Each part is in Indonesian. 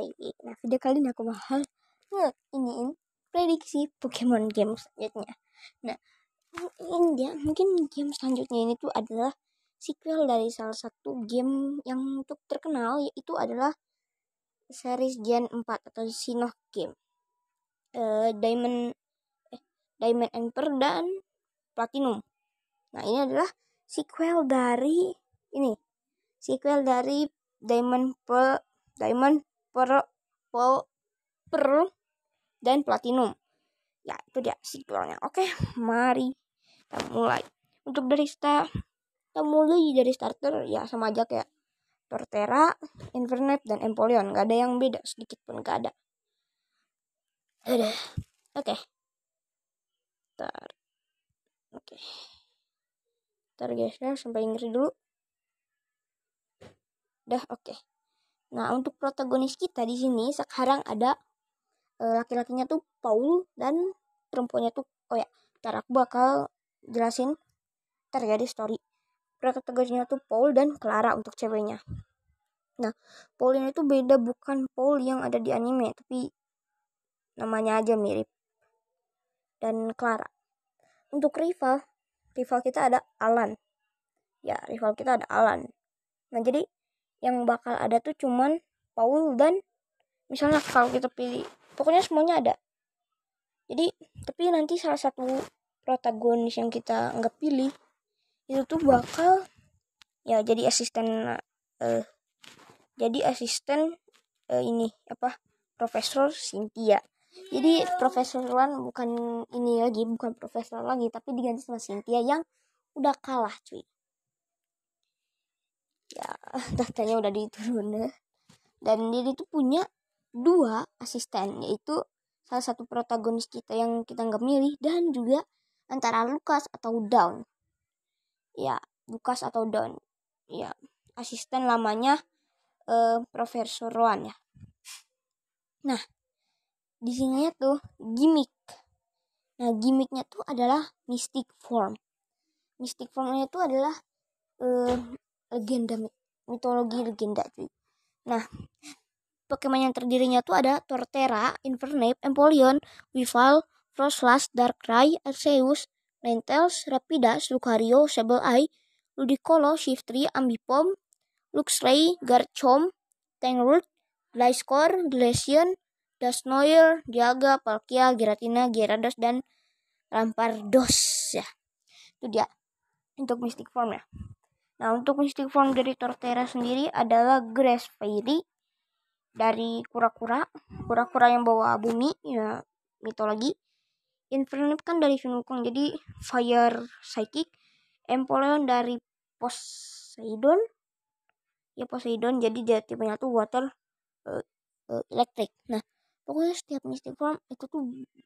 TV. Nah, video kali ini aku bakal iniin prediksi Pokemon game selanjutnya. Nah, mungkin game selanjutnya ini tuh adalah sequel dari salah satu game yang cukup terkenal, yaitu adalah series Gen 4 atau Sinnoh game. Diamond Emperor dan Platinum. Nah, ini adalah sequel dari Diamond Pearl dan Platinum. Ya, itu dia sequelnya. Oke, mari kita mulai. Untuk kita mulai dari starter, ya sama aja kayak Torterra, Infernape, dan Empoleon. Gak ada yang beda, sedikit pun gak ada. Oke. Ntar guys ya, sampai ngeri dulu. Oke. Nah, untuk protagonis kita di sini sekarang ada laki-lakinya tuh Paul dan perempuannya tuh ntar aku bakal jelasin ntar ya di story. Protagonisnya tuh Paul dan Clara untuk ceweknya. Nah, Paul ini tuh beda, bukan Paul yang ada di anime, tapi namanya aja mirip. Dan Clara. Untuk rival kita ada Alan. Ya, rival kita ada Alan. Nah, jadi yang bakal ada tuh cuman Paul dan misalnya kalau kita pilih, pokoknya semuanya ada. Jadi, tapi nanti salah satu protagonis yang kita nggak pilih itu tuh bakal ya jadi asisten Profesor Cynthia. Jadi Profesor Lan bukan Profesor lagi, tapi diganti sama Cynthia yang udah kalah cuy. Ya, tahtanya udah diturun. Dan dia itu punya 2 asisten, yaitu salah satu protagonis kita yang kita nggak milih, dan juga antara Lucas atau Dawn. Ya, Lucas atau Dawn. Ya, asisten lamanya Profesor Rowan ya. Nah, di sini tuh gimmick. Nah, gimmicknya tuh adalah Mystic Form. Mystic Formnya tuh adalah legenda, mitologi legenda cuy. Nah, Pokemon yang terdirinya tuh ada Torterra, Infernape, Empoleon, Weavile, Froslass, Darkrai, Arceus, Ninetales, Rapidash, Lucario, Sableye, Ludicolo, Shiftry, Ambipom, Luxray, Garchomp, Tangrowth, Gliscor, Glaceon, Dusknoir, Dialga, Palkia, Giratina, Gyarados, dan Rampardos ya. Itu dia untuk Mystic Form ya. Nah, untuk Mystic Form dari Torterra sendiri adalah Grass Fairy dari kura-kura yang bawa bumi ya, mitologi. Infernape kan dari Sun Wukong, jadi Fire Psychic. Empoleon dari Poseidon, jadi dia tipenya tuh Water Electric. Nah, pokoknya setiap Mystic Form itu tuh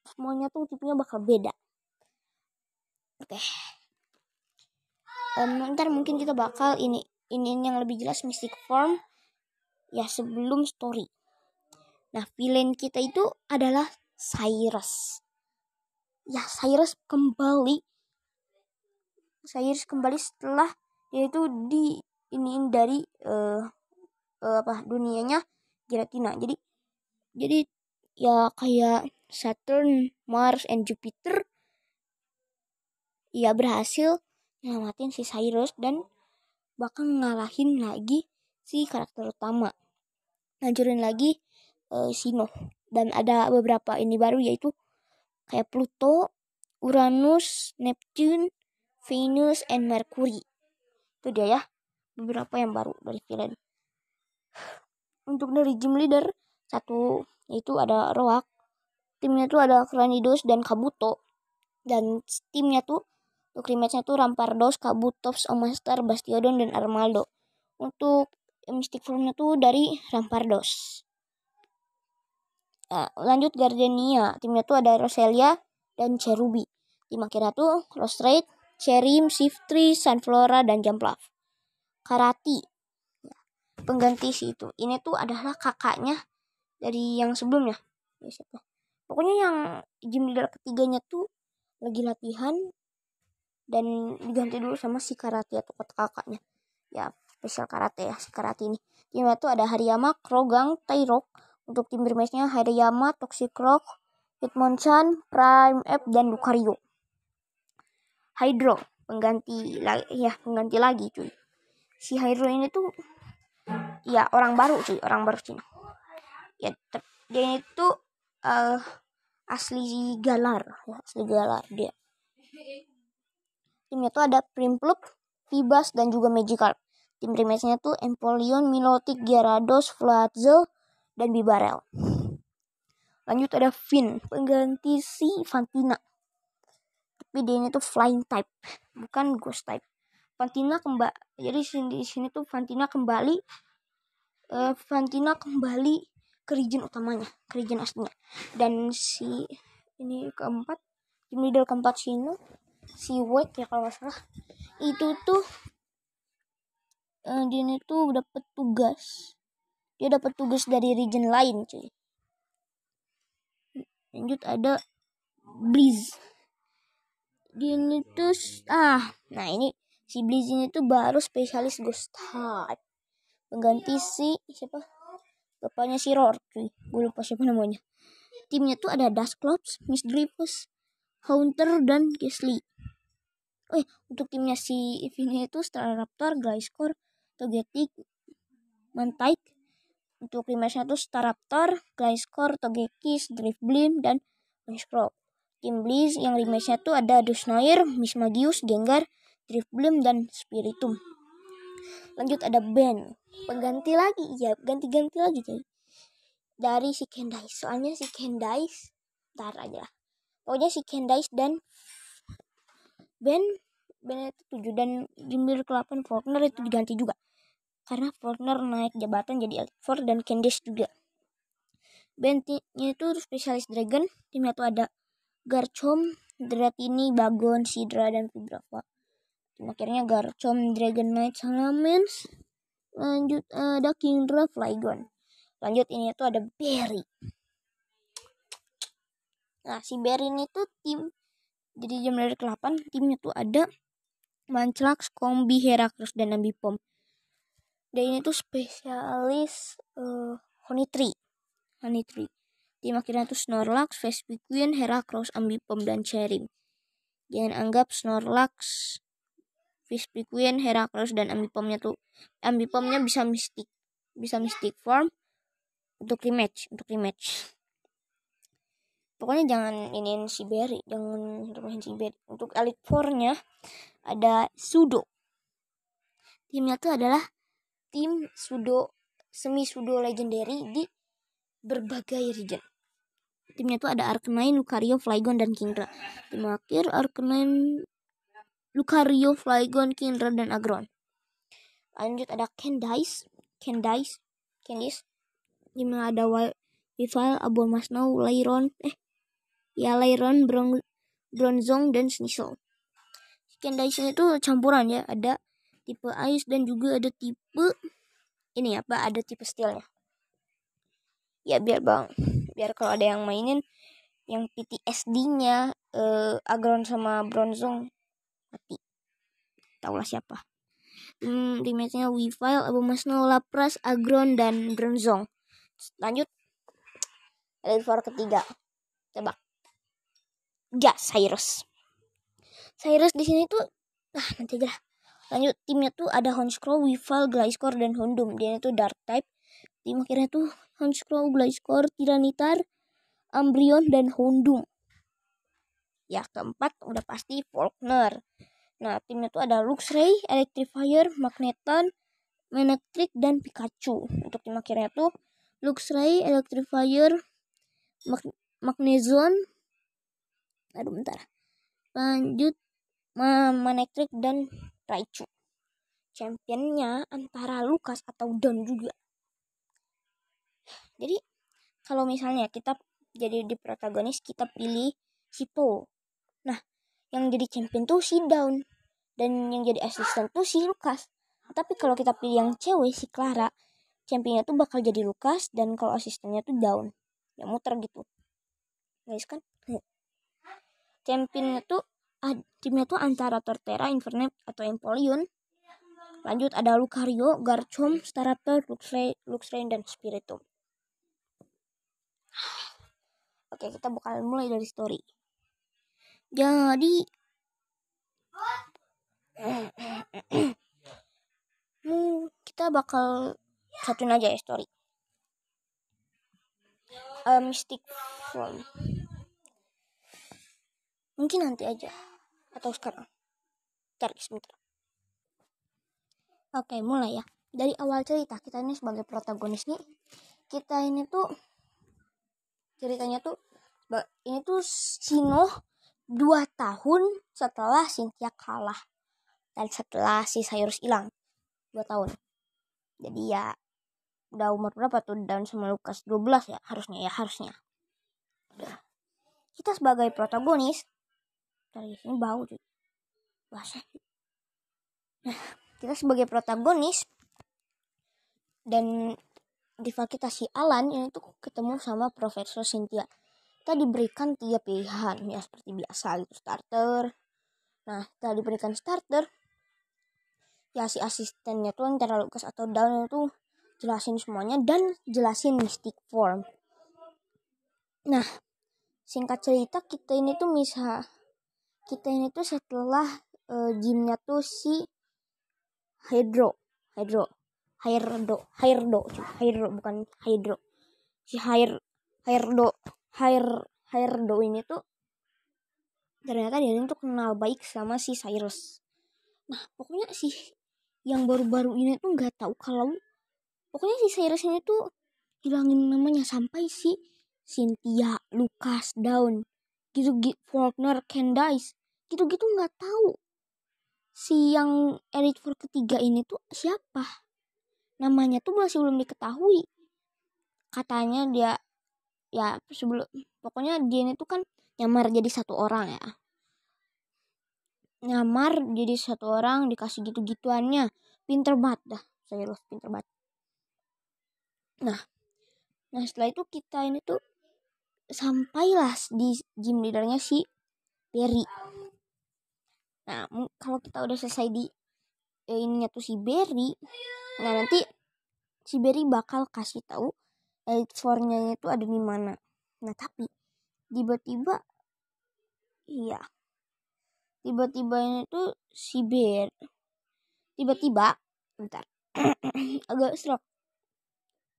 semuanya tuh tipenya bakal beda. Oke. Ntar mungkin kita bakal ini yang lebih jelas Mystic Form ya sebelum story. Nah, villain kita itu adalah Cyrus. Ya, Cyrus kembali setelah dia itu diiniin dari dunianya Giratina. Jadi ya kayak Saturn, Mars, and Jupiter ya berhasil nyelamatin si Cyrus dan bakal ngalahin lagi si karakter utama. Ngancurin lagi Sinnoh. Dan ada beberapa ini baru, yaitu kayak Pluto, Uranus, Neptune, Venus, and Mercury. Itu dia ya, beberapa yang baru dari villain. Untuk dari gym leader satu itu ada Roak. Timnya tuh ada Cranidos dan Kabuto. Dan timnya tuh untuk rematchnya tuh Rampardos, Kabutops, Omastar, Bastiodon, dan Armaldo. Untuk Mystic Formnya tuh dari Rampardos. Nah, lanjut Gardenia, timnya tuh ada Roselia dan Cherubi. Tim akhirnya tuh Rostrate, Cherim, Shiftry, Sunflora, dan Jumpluff. Karati, pengganti si itu. Ini tuh adalah kakaknya dari yang sebelumnya. Pokoknya yang gym leader ketiganya tuh lagi latihan dan diganti dulu sama si Karati atau kakaknya. Ya, spesial karate ya si Karati ini. Timnya tuh ada Hariyama, Krogang, Tyrok, Untuk tim bermainnya Hirayama, Toxic Rock, Hitmonchan, Prime F, dan Lucario. Hydro pengganti lagi cuy. Si Hydro ini tuh ya orang baru Cina. Ya dia itu asli Galar dia. Timnya tuh ada Prinplup, Vibas, dan juga Magikarp. Tim rematchnya tuh Empoleon, Milotic, Gyarados, Floatzel, dan Bibarel. Lanjut ada Finn, pengganti si Fantina. Tapi dia ini tuh Flying type, bukan Ghost type. Fantina jadi di sini tuh Fantina kembali ke region utamanya, ke region aslinya. Dan si ini tim leader keempat sini si White ya kalau nggak salah, itu tuh dia ini tuh dapat tugas dari region lain cuy. Lanjut ada Blizz. Dia ini tuh nah ini si Blizz ini tuh baru spesialis Ghost type, pengganti si siapa, bapaknya si Roar cuy, gue lupa siapa namanya. Timnya tuh ada Dusclops, Misdreavus, Haunter, dan Gastly. Untuk timnya si Eevee itu Staraptor, Gliscor, Togetic, Mantike. Untuk rematchnya tuh Staraptor, Gliscor, Togekiss, Drifblim, dan Honchkrow. Tim Blizz yang rematchnya tuh ada Dusknoir, Mismagius, Gengar, Drifblim, dan Spiritomb. Lanjut ada Ben, ganti lagi cuy, dari si Candice. Soalnya si Candice ntar aja lah. Pokoknya si Candice dan Ben itu 7 dan Jimlir ke-8 Faulkner itu diganti juga. Karena Faulkner naik jabatan jadi Elite Four dan Candice juga. Ben-nya itu spesialis Dragon. Timnya tuh ada Garchomp, Dratini, Bagon, Sidra, dan Vibrava. Tim akhirnya Garchomp, Dragonite, Salamence. Lanjut ada Kingdra, Flygon. Lanjut ini tuh ada Berry. Nah si Berry ini tuh tim jadi jam dari ke-8 timnya tuh ada Munchlax, Combee, Heracross, dan Ambipom. Dan ini tuh spesialis Honeytree. Tim akhirnya tuh Snorlax, Vespiquen, Heracross, Ambipom, dan Cherim. Jangan anggap Snorlax, Vespiquen, Heracross, dan Ambipomnya bisa Mystic Form untuk rematch. Pokoknya jangan iniin si Berry, Untuk Elite Four-nya ada Sudo. Timnya tuh adalah tim semi Sudo Legendary di berbagai region. Timnya tuh ada Arcanine, Lucario, Flygon, dan Kingdra. Tim akhir Arcanine, Lucario, Flygon, Kingdra, dan Aggron. Lanjut ada Candice. Dimana ada Weavile, Abomasnow, Lairon, Bronzong, dan Sneasel. Candice ini tuh campuran ya, ada tipe Ice dan juga ada tipe ada tipe Steel-nya. Ya biar kalau ada yang mainin yang PTSD-nya Aggron sama Bronzong mati. Taulah siapa. Rematch-nya Weavile, Abomasnow, Lapras, Aggron, dan Bronzong. Lanjut Elite Four ketiga. Coba. Cyrus di sini tuh nanti aja. Lanjut timnya tuh ada Honchkrow, Weavile, Gliscor, dan Houndoom. Dia itu Dark type. Tim akhirnya tuh Honchkrow, Gliscor, Tyranitar, Umbreon, dan Houndoom. Ya keempat udah pasti Faulkner. Nah timnya tuh ada Luxray, Electrifier, Magneton, Manectric, dan Pikachu. Untuk tim akhirnya tuh Luxray, Electrifier, Magnezone. Lanjut Manectric dan Raichu. Championnya antara Lukas atau Don juga. Jadi kalau misalnya kita jadi di protagonis, kita pilih si Po. Nah yang jadi champion tuh si Dawn, dan yang jadi asisten tuh si Lukas. Tapi kalau kita pilih yang cewek si Clara, championnya tuh bakal jadi Lukas, dan kalau asistennya tuh Dawn. Ya muter gitu guys kan. Championnya tuh timnya tuh antara Torterra, Infernape, atau Empoleon. Lanjut ada Lucario, Garchomp, Staraptor, Luxray, dan Spiritomb. Oke, kita bakal mulai dari story. Jadi kita bakal satuin aja ya story. Mystic Form. Mungkin nanti aja atau sekarang. Cari sebentar. Oke, mulai ya. Dari awal cerita, kita ini sebagai protagonis nih. Kita ini tuh ceritanya tuh ini tuh Shino 2 tahun setelah Cynthia kalah dan setelah si Cyrus hilang 2 tahun. Jadi ya udah umur berapa tuh Dan sama Lucas? 12 ya harusnya. Udah. Kita sebagai protagonis dari sini bau tuh bahasa. Nah, kita sebagai protagonis dan rival kita si Alan ini tuh ketemu sama Profesor Cynthia. Kita diberikan 3 pilihan ya seperti biasa gitu, starter. Nah, kita diberikan starter. Ya si asistennya tuh antara Lucas atau Dawn itu jelasin semuanya dan jelasin Mystic Form. Nah, singkat cerita kita ini tuh setelah gymnya tuh si Hydro bukan Hydro. Si Hydro ini tuh ternyata dia tuh kenal baik sama si Cyrus. Nah, pokoknya sih yang baru-baru ini tuh nggak tahu kalau pokoknya si Cyrus ini tuh hilangin namanya sampai si Cynthia, Lucas, Dawn, gitu-gitu, Faulkner, Candice, gitu-gitu nggak tahu. Si yang Elite Four ketiga ini tuh siapa? Namanya tuh masih belum diketahui. Katanya dia ya pokoknya dia ini tuh kan nyamar jadi satu orang ya. Nyamar jadi satu orang dikasih gitu-gituannya. Pinter banget dah. Cyrus pinter banget. Nah setelah itu kita ini tuh sampailah di gym leadernya si Berry. Nah kalau kita udah selesai di ininya tuh si Berry, nah nanti si Berry bakal kasih tahu Elite Four-nya itu ada di mana. Nah tapi tiba-tiba ini tuh si Berry bentar agak stroke.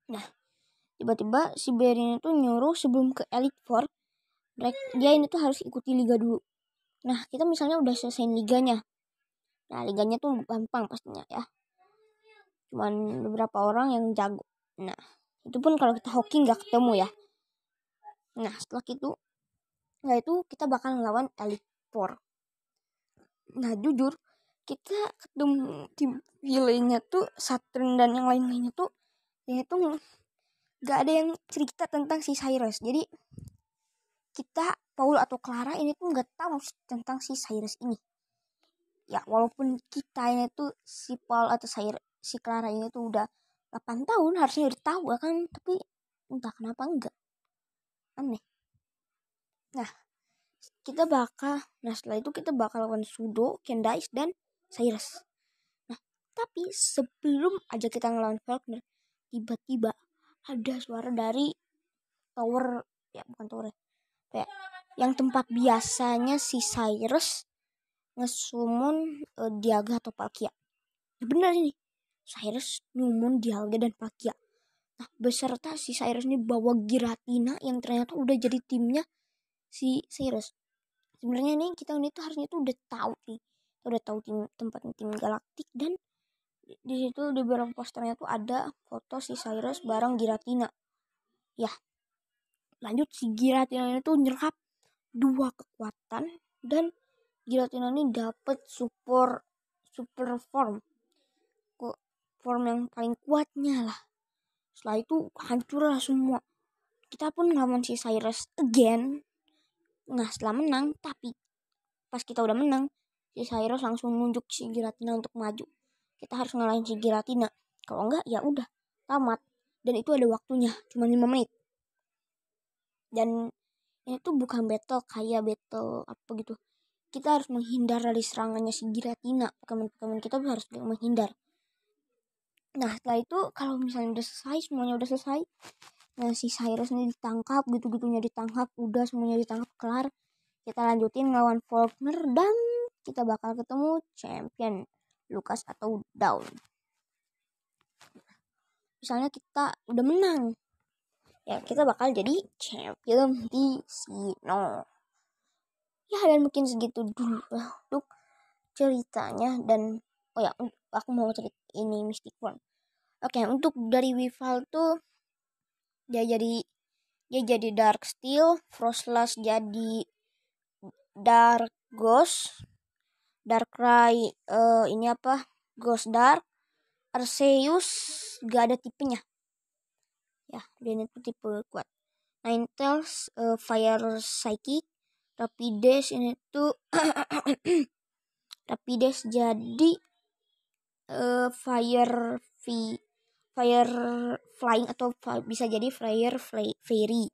Nah tiba-tiba si Berry itu nyuruh sebelum ke Elite Four dia ini tuh harus ikuti liga dulu. Nah kita misalnya udah selesai liganya. Nah liganya tuh gampang pastinya ya. Cuman beberapa orang yang jago. Nah itu pun kalau kita hoki gak ketemu ya. Nah setelah itu kita bakal ngelawan Elite Four. Nah jujur kita ketemu tim villainnya tuh Saturn dan yang lain-lainnya tuh ini tuh gak ada yang cerita tentang si Cyrus. Jadi kita Paul atau Clara ini tuh gak tahu tentang si Cyrus ini. Ya walaupun kita ini tuh si Paul atau si Clara ini tuh udah 8 tahun harusnya udah tahu kan, tapi entah kenapa enggak. Aneh. Nah setelah itu kita bakal lawan Sudo, Candice dan Cyrus. Nah tapi sebelum aja kita ngelawan Faulkner, tiba-tiba ada suara dari tower, ya bukan tower, kayak yang tempat biasanya si Cyrus ngesumun Dialga atau Palkia. Nah, bener ini Cyrus nyumun Dialga dan Palkia. Nah beserta si Cyrus ini bawa Giratina yang ternyata udah jadi timnya si Cyrus. Sebenarnya nih kita ini tuh harusnya tuh udah tahu tempatnya tim Galaktik, dan di situ di belakang posternya tuh ada foto si Cyrus bareng Giratina. Ya lanjut si Giratina ini tuh nyerap 2 kekuatan dan Giratina ini dapet super form yang paling kuatnya lah. Setelah itu hancur lah semua. Kita pun ngelawan si Cyrus again. Nah setelah menang, tapi pas kita udah menang, si Cyrus langsung nunjuk si Giratina untuk maju. Kita harus ngalahin si Giratina. Kalau enggak ya udah tamat. Dan itu ada waktunya, cuma 5 menit. Dan ini tuh bukan battle kayak battle apa gitu. Kita harus menghindar dari serangannya si Giratina. Pokemon kita harus menghindar. Nah setelah itu kalau misalnya udah selesai, semuanya udah selesai, Nah si Cyrus ini ditangkap, gitu-gitunya ditangkap, udah semuanya ditangkap kelar. Kita lanjutin ngelawan Faulkner dan kita bakal ketemu champion Lucas atau Dawn. Misalnya kita udah menang, ya kita bakal jadi champion di Sino. Ya dan mungkin segitu dulu untuk ceritanya. Dan oh ya, aku mau cerita ini Mystic One. Oke, untuk dari Weevil tuh dia jadi Dark Steel, Frostlass jadi Dark Ghost, Darkrai ini apa? Ghost Dark, Arceus gak ada tipenya. Ya, dia itu tipe kuat. Ninetales Fire Psychic, Rapidash ini tuh Rapidash jadi Fire Flying atau bisa jadi Fairy.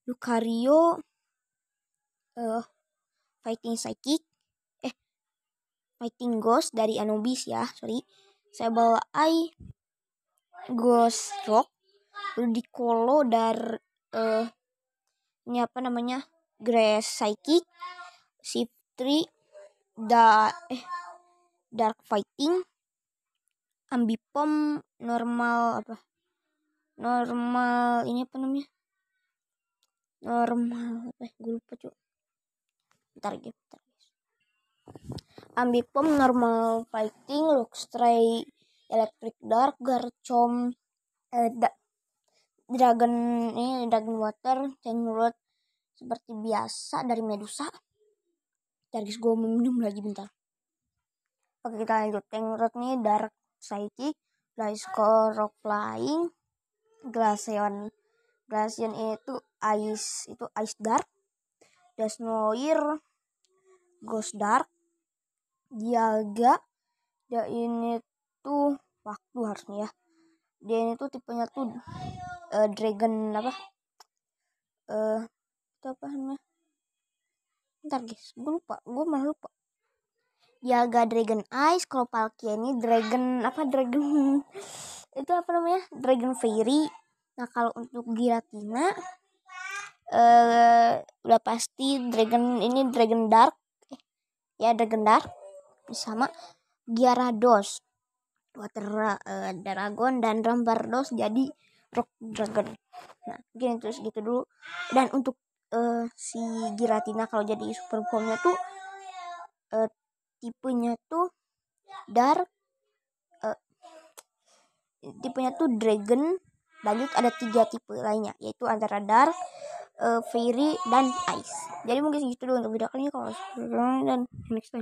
Lucario Fighting Psychic, Fighting Ghost dari Anubis ya, sorry. Sableye Ghost Rock, Ludicolo dari ini apa namanya, Grass Psychic, Shiftry Dark Fighting, Ambipom normal ini apa namanya, normal apa gue lupa cuy, bentar guys. Ambipom normal fighting, Luxray Electric Dark, Garchomp Dragon Water, Chainrod seperti biasa dari Medusa. Bentar guys, gue minum lagi bentar. Oke, kita lanjut. Chainrod nih Dark Psychic, Gliscor Rock Flying, Glaceon itu Ice Dark, Dusknoir Ghost Dark, Dialga dia ini tuh waktu harusnya ya. Dia ini tuh tipenya tuh Dragon apa? Itu apa namanya? Bentar guys, gue malah lupa. Dialga Dragon Ice, kalau Palkia ini Dragon itu apa namanya? Dragon Fairy. Nah, kalau untuk Giratina udah pasti Dragon Dark. Ya, Dragon Dark sama Gyarados, Water Dragon, dan Rampardos jadi Rock Dragon. Nah, mungkin terus gitu dulu. Dan untuk si Giratina kalau jadi super formnya tuh tipenya tuh Dark, tipenya tuh Dragon. Lanjut ada 3 tipe lainnya, yaitu antara Dark, Fairy, dan Ice. Jadi mungkin segitu dulu untuk video kali ini. Kalau dan next time.